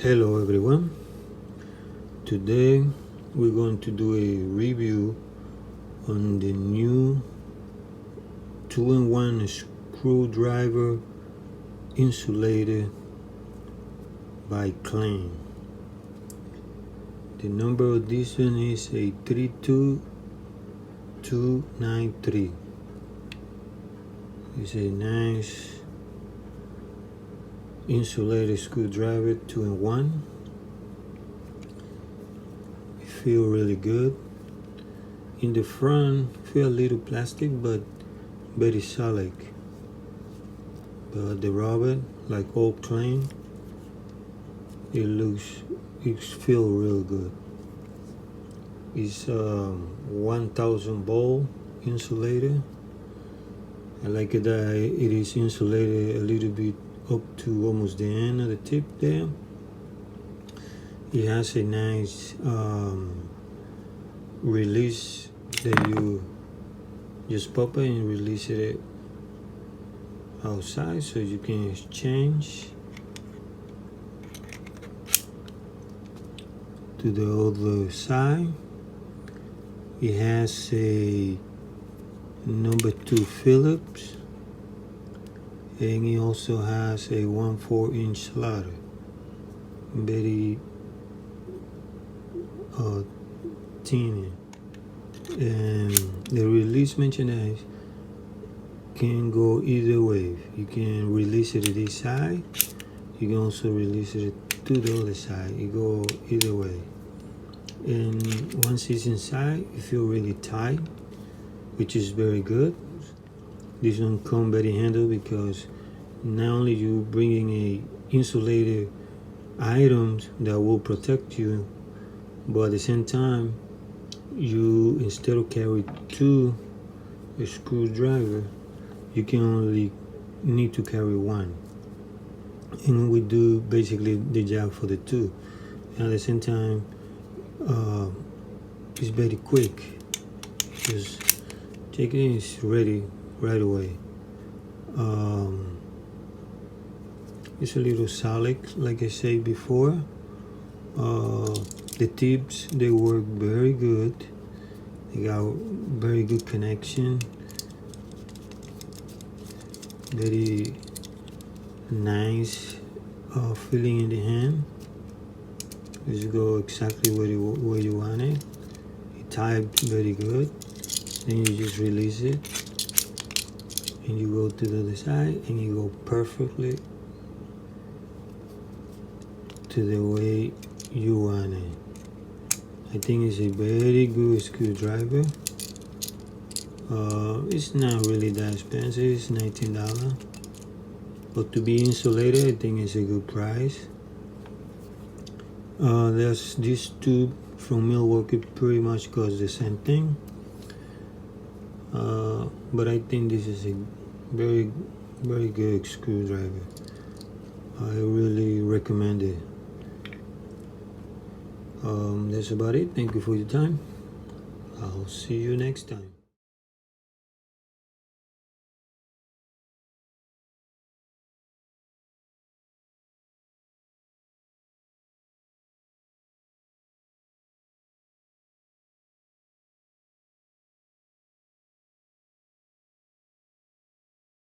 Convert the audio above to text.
Hello everyone, today we're going to do a review on the new 2-in-1 screwdriver insulated by Klein. The number of this one is a 32293. It's a nice insulated screwdriver 2-in-1. It feel really good. In the front feel a little plastic but very solid, but the rubber, like all Klein, it feel real good. It's 1000 volt insulator. I like it that it is insulated a little bit up to almost the end of the tip there. It has a nice release that you just pop it and release it outside, so you can exchange to the other side. It has a number 2 Phillips, and it also has a 1/4-inch slaughter, very thin. And the release merchandise can go either way. You can release it to this side, you can also release it to the other side. It go either way. And once it's inside, it feel really tight, which is very good. This one come very handy because not only you bringing a insulated items that will protect you, but at the same time, you, instead of carry 2 screwdriver, you can only need to carry 1, and we do basically the job for the 2. And at the same time, it's very quick. Just take it, it's ready right away. It's a little solid, like I said before. The tips, they work very good. They got very good connection. Very nice feeling in the hand. Just go exactly where you want it. It typed very good. Then you just release it, and you go to the other side, and you go perfectly to the way you want it. I think it's a very good screwdriver. It's not really that expensive. It's $19, but to be insulated, I think it's a good price. There's this tube from Milwaukee, pretty much costs the same thing. But I think this is a very good screwdriver. I really recommend it. That's about it. Thank you for your time. I'll see you next time.